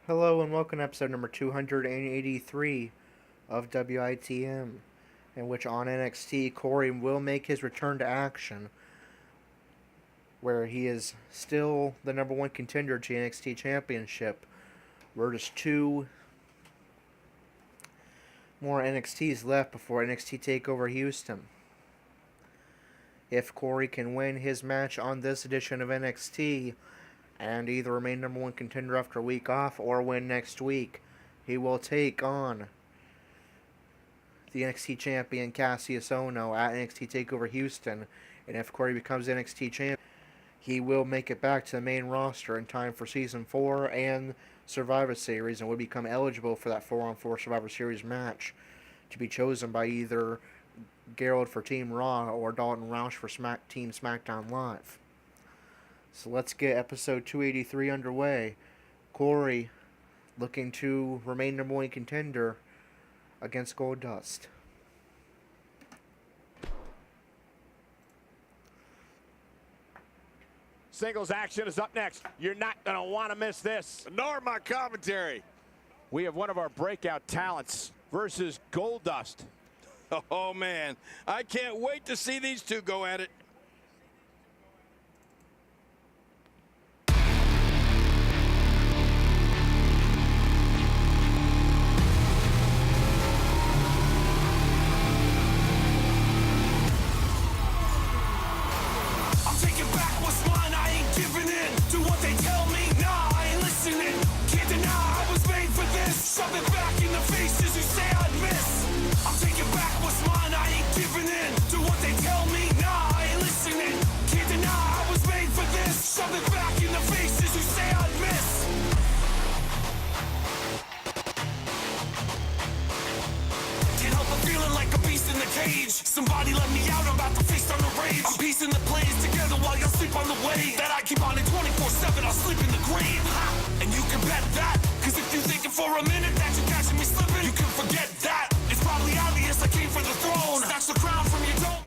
Hello and welcome to episode number 283 of WITM, in which on NXT, Corey will make his return to action, where he is still the number one contender to the NXT Championship. We're just two more NXTs left before NXT TakeOver Houston. If Corey can win his match on this edition of NXT, and either remain number one contender after a week off or win next week, he will take on the NXT champion Cassius Ohno at NXT TakeOver Houston. And if Corey becomes NXT champion, he will make it back to the main roster in time for Season 4 and Survivor Series, and will become eligible for that 4-on-4 Survivor Series match to be chosen by either Gerald for Team Raw or Dalton Roush for Team SmackDown Live. So let's get episode 283 underway. Corey looking to remain number one contender against Goldust. Singles action is up next. You're not going to want to miss this. Nor my commentary. We have one of our breakout talents versus Goldust. Oh, man. I can't wait to see these two go at it. Something back in the faces who say I'd miss. I'm taking back what's mine, I ain't giving in to what they tell me. Nah, I ain't listening. Can't deny I was made for this. Something back in the faces who say I'd miss. Can't help but feeling like a beast in the cage. Somebody let me out, I'm about to feast on the rage. I'm piecing the plays together while y'all sleep on the way. That I keep on it 24/7, I'll sleep in the grave. Ha! And you can bet that. Cause if you're thinking for a minute that you're catching me slipping, you can forget that. It's probably obvious I came for the throne. Snatch the crown from your dome.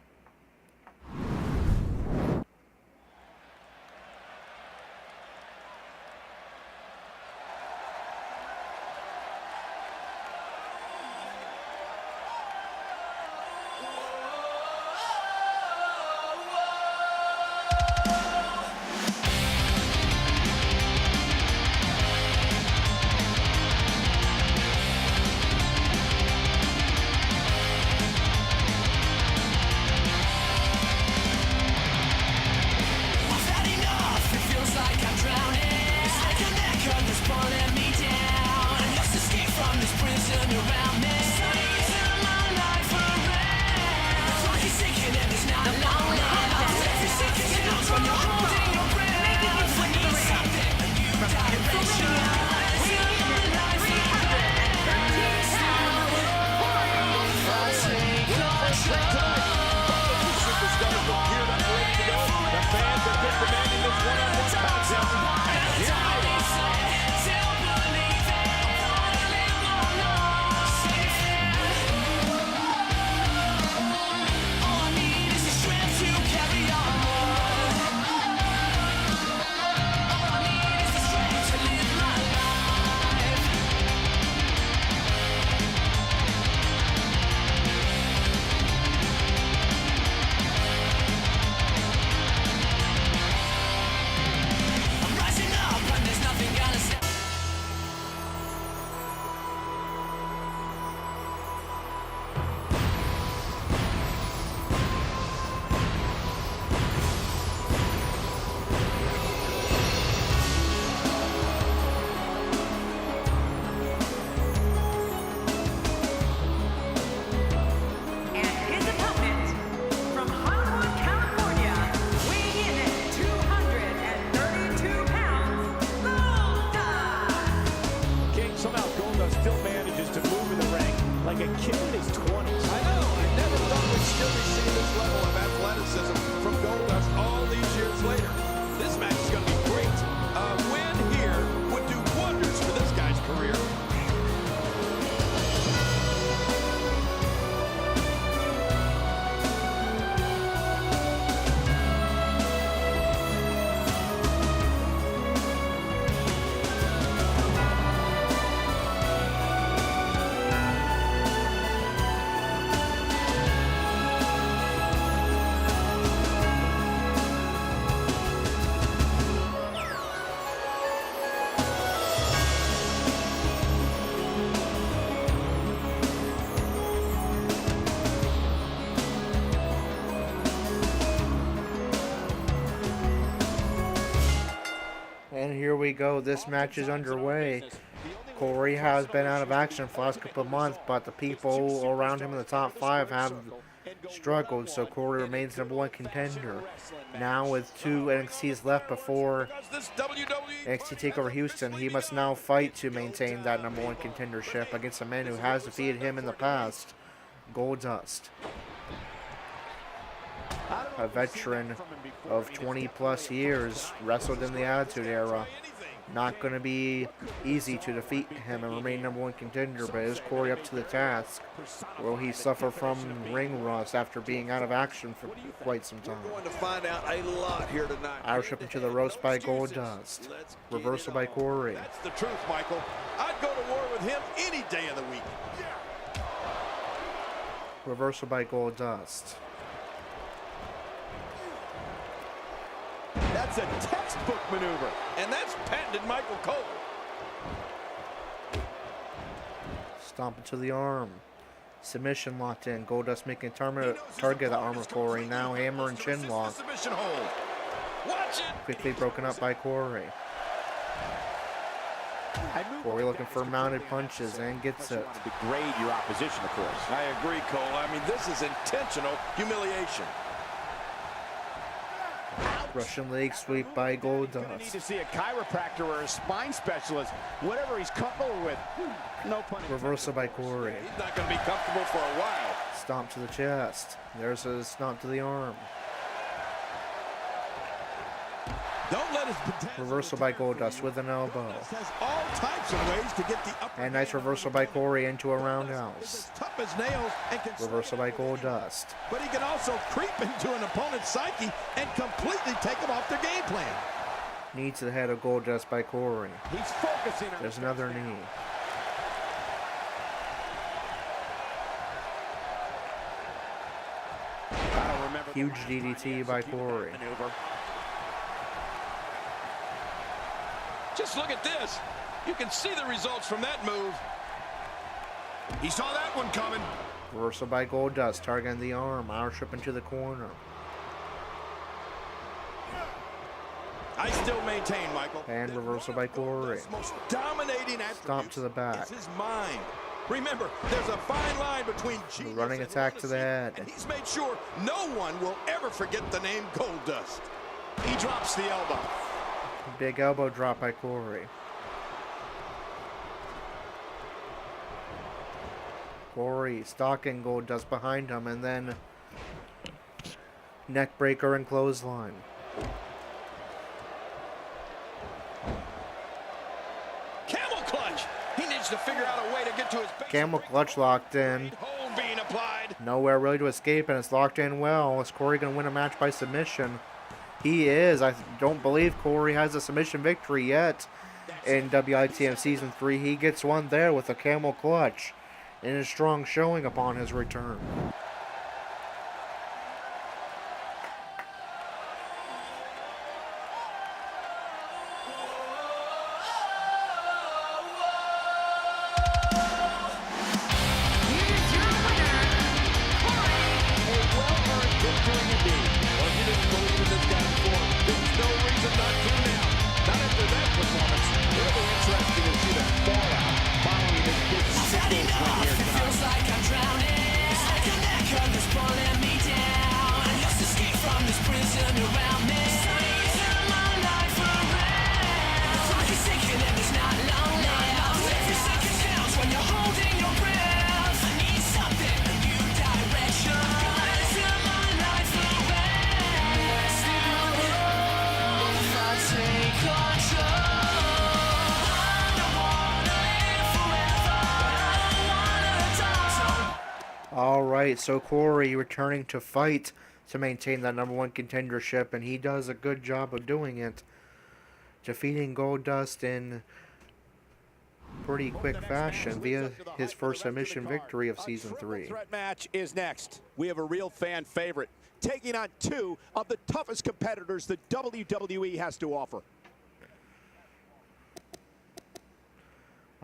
here we go. This match is underway. Corey has been out of action for the last couple of months, but the people around him in the top 5 have struggled, so Corey remains #1 contender. Now with 2 NXTs left before NXT TakeOver Houston, he must now fight to maintain that #1 contendership against a man who has defeated him in the past, Goldust. A veteran of 20 plus years, wrestled in the Attitude Era. Not going to be easy to defeat him and remain #1 contender, but is Corey up to the task? Will he suffer from ring rust after being out of action for quite some time? We're going to find out a lot here tonight. Irish up into the roast by Goldust. Reversal by Corey. That's the truth, Michael. I'd go to war with him any day of the week. Reversal by Goldust. That's a textbook maneuver. And that's patented Michael Cole. Stomp into the arm. Submission locked in. Goldust making a target of the arm of Corey. Now hammer and chin lock. Submission hold. Watch it. Quickly broken up by Corey. Corey looking for mounted punches and gets it. Degrade your opposition, of course. I agree, Cole. I mean, this is intentional humiliation. Russian leg sweep by You need Goldust. to see a chiropractor or a spine specialist, whatever he's comfortable with. No pun intended. Reversal by Corey. He's not going to be comfortable for a while. Stomp to the chest. There's a stomp to the arm. Don't let his potential Reversal by Goldust with an elbow. has all types of ways to get the upper And nice reversal by Corey into a He's roundhouse. as tough as nails and can Reversal by Goldust. but he can also creep into an opponent's psyche and completely take them off their game plan. Knee to the head of Goldust by Corey. He's focusing on There's another knee. I don't remember Huge DDT by Corey. maneuver. Just look at this. You can see the results from that move. He saw that one coming. Reversal by Goldust, targeting the arm. Irish whip into the corner. I still maintain, Michael. And that reversal one by of Corey. Goldust's most dominating attributes to the back. is his mind. Remember, there's a fine line between genius Running and attack to the lunacy, head. and he's made sure no one will ever forget the name Goldust. He drops the elbow. Big elbow drop by Corey. Corey stalking Goldust behind him, and then neck breaker and clothesline. Camel clutch. He needs to figure out a way to get to his base. Camel clutch locked in. Hold being applied. Nowhere really to escape, and it's locked in well. Is Corey going to win a match by submission? He is. I don't believe Corey has a submission victory yet in WITM Season 3. He gets one there with a camel clutch in a strong showing upon his return. Alright, so Corey returning to fight to maintain that #1 contendership, and he does a good job of doing it. Defeating Goldust in pretty quick fashion via his first submission victory of Season 3. Threat match is next. We have a real fan favorite taking on 2 of the toughest competitors the WWE has to offer.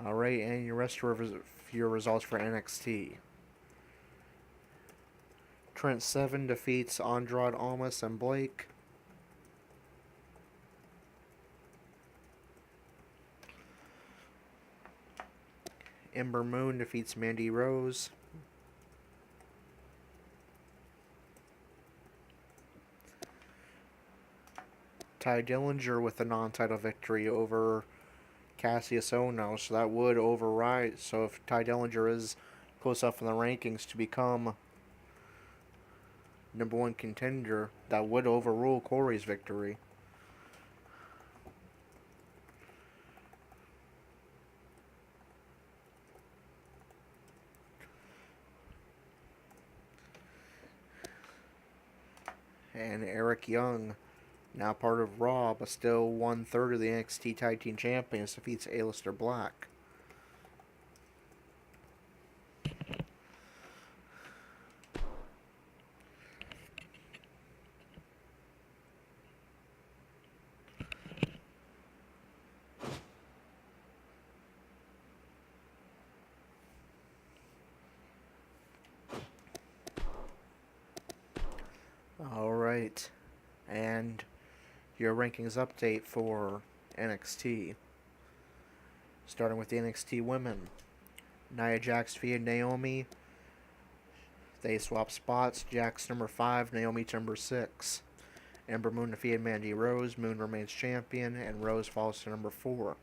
Alright, and your rest of your results for NXT. Trent Seven defeats Andrade Almas and Blake. Ember Moon defeats Mandy Rose. Ty Dillinger with a non-title victory over Cassius Ohno, so that would override. So if Ty Dillinger is close up in the rankings to become #1 contender, that would overrule Corey's victory. And Eric Young, now part of Raw, but still 1/3 of the NXT Tag Team Champions, defeats Aleister Black. Alright, and your rankings update for NXT. Starting with the NXT women. Nia Jax defeated Naomi. They swap spots. Jax number 5, Naomi to number 6. Ember Moon defeated Mandy Rose. Moon remains champion, and Rose falls to number 4.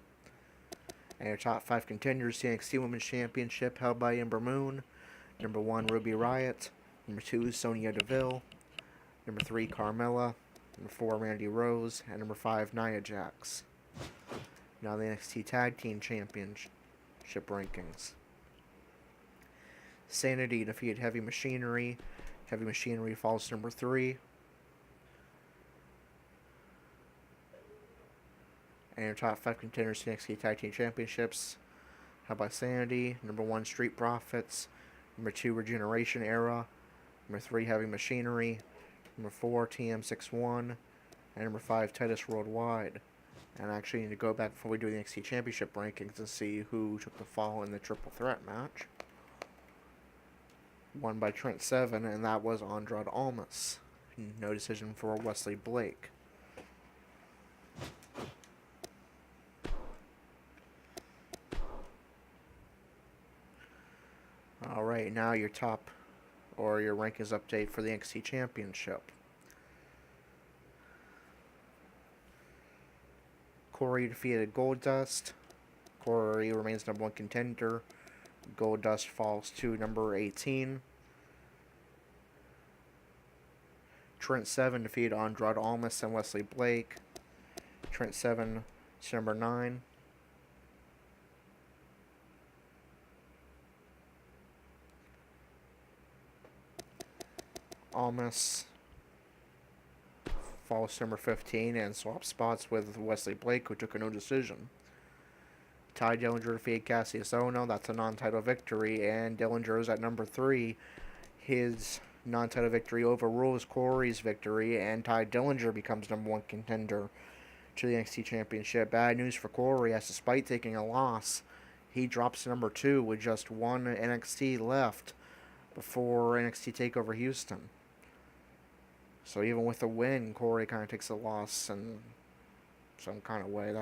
And your top 5 contenders, the NXT Women's Championship held by Ember Moon. Number 1, Ruby Riott. Number 2, Sonya Deville. Number 3, Carmella. Number 4, Mandy Rose. And number 5, Nia Jax. Now the NXT Tag Team Championship rankings. Sanity defeated Heavy Machinery. Heavy Machinery falls to number 3. And your top 5 contenders to the NXT Tag Team Championships held by Sanity. Number 1, Street Profits. Number 2, Regeneration Era. Number 3, Heavy Machinery. Number 4, TM61. And number 5, Titus Worldwide. And I actually need to go back before we do the NXT Championship rankings and see who took the fall in the triple threat match. Won by Trent Seven, and that was Andrade Almas. No decision for Wesley Blake. Alright, now your top, or your rankings update for the NXT Championship. Corey defeated Goldust. Corey remains number 1 contender. Goldust falls to number 18. Trent Seven defeated Andrade Almas and Wesley Blake. Trent Seven to number 9. Almas falls to number 15 and swaps spots with Wesley Blake, who took a no decision. Ty Dillinger defeated Cassius Ohno. That's a non-title victory, and Dillinger is at number 3. His non-title victory overrules Corey's victory, and Ty Dillinger becomes number 1 contender to the NXT Championship. Bad news for Corey, as despite taking a loss, he drops to number 2 with just 1 NXT left before NXT TakeOver Houston. So even with a win, Corey kind of takes a loss in some kind of way.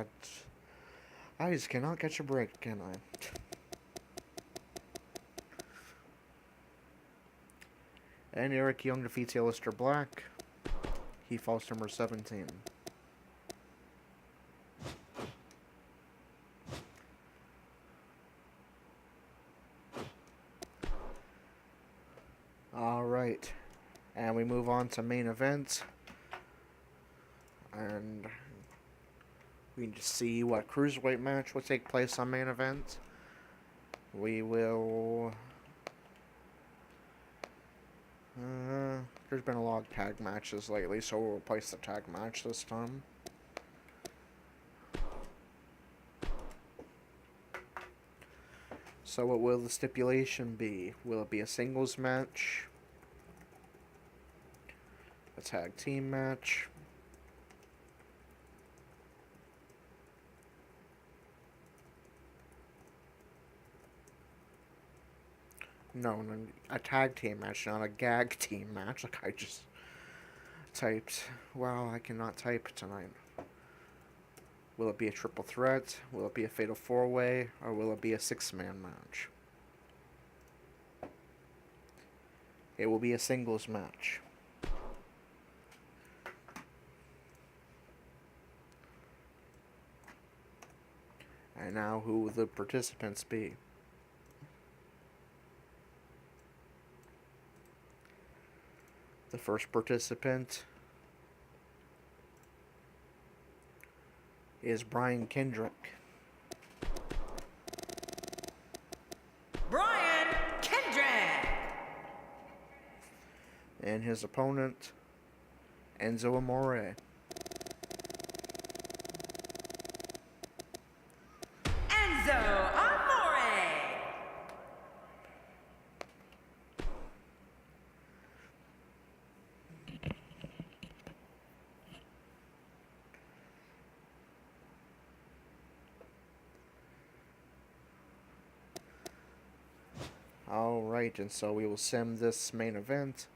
I just cannot catch a break, can I? And Eric Young defeats Aleister Black. He falls to number 17. Alright. And we move on to main event. And we need to see what Cruiserweight match will take place on main event. We will... there's been a lot of tag matches lately, so we'll replace the tag match this time. So what will the stipulation be? Will it be a singles match? A tag team match? No, a tag team match, not a gag team match. Like I just typed. Wow, I cannot type tonight. Will it be a triple threat? Will it be a fatal 4-way? Or will it be a 6-man match? It will be a singles match. And now, who will the participants be? The first participant is Brian Kendrick. Brian Kendrick! And his opponent, Enzo Amore. Enzo Amore! Alright, and so we will sim this main event.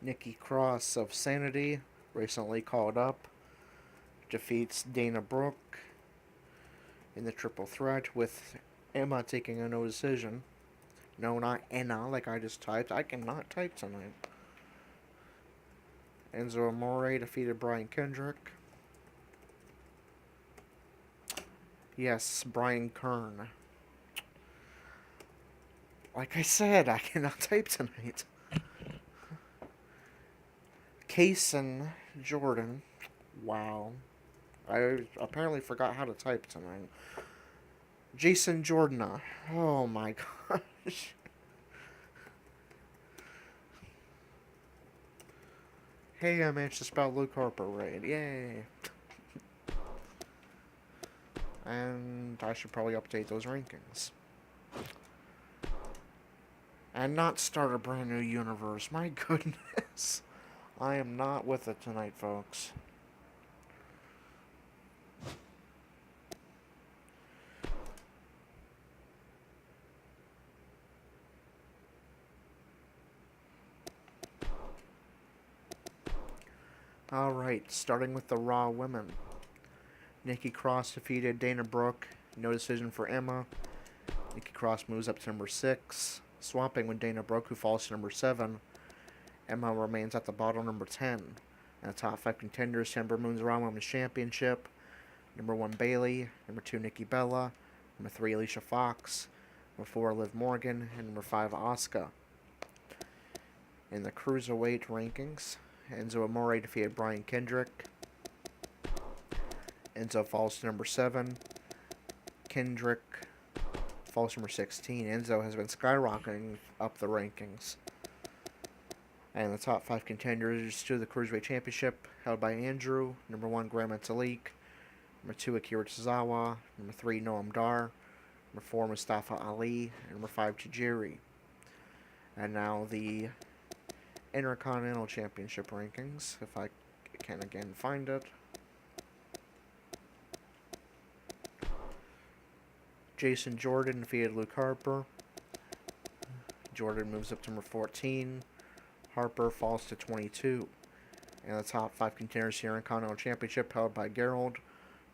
Nikki Cross of Sanity, recently called up, defeats Dana Brooke in the triple threat, with Emma taking a no decision. No, not Enna, like I just typed. I cannot type tonight. Enzo Amore defeated Brian Kendrick. Yes, Brian Kern. Like I said, I cannot type tonight. Kaysen Jordan. Wow. I apparently forgot how to type tonight. Jason Jordan. Oh my gosh. Hey, I managed to spell Luke Harper right. Yay. And I should probably update those rankings. And not start a brand new universe. My goodness. I am not with it tonight, folks. Alright, starting with the Raw women. Nikki Cross defeated Dana Brooke. No decision for Emma. Nikki Cross moves up to number 6, swapping with Dana Brooke, who falls to number 7. Emma remains at the bottom, number 10. And the top 5 contenders: Ember Moon's Raw Women's Championship. Number 1, Bayley. Number 2, Nikki Bella. Number 3, Alicia Fox. Number 4, Liv Morgan. And number 5, Asuka. In the Cruiserweight rankings, Enzo Amore defeated Brian Kendrick. Enzo falls to number 7. Kendrick falls to number 16. Enzo has been skyrocketing up the rankings. And the top 5 contenders to the Cruiserweight Championship, held by Andrew. Number 1, Graham Metalik. Number 2, Akira Tozawa. Number 3, Noam Dar. Number 4, Mustafa Ali. And number 5, Tajiri. And now the Intercontinental Championship rankings, if I can again find it. Jason Jordan defeated Luke Harper. Jordan moves up to number 14. Harper falls to 22. And the top 5 contenders here in Continental Championship, held by Gerald.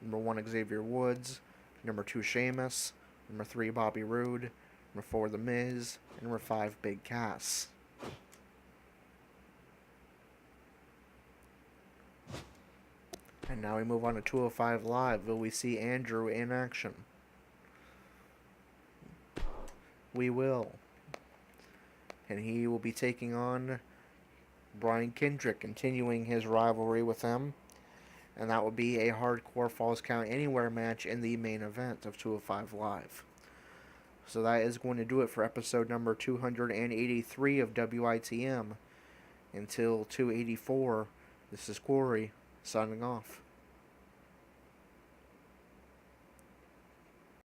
Number 1, Xavier Woods. Number 2, Sheamus. Number 3, Bobby Roode. Number 4, The Miz. And number 5, Big Cass. And now we move on to 205 Live. Will we see Andrew in action? We will. And he will be taking on Brian Kendrick, continuing his rivalry with him. And that will be a hardcore Falls Count Anywhere match in the main event of 205 Live. So that is going to do it for episode number 283 of WITM. Until 284, this is Corey, signing off.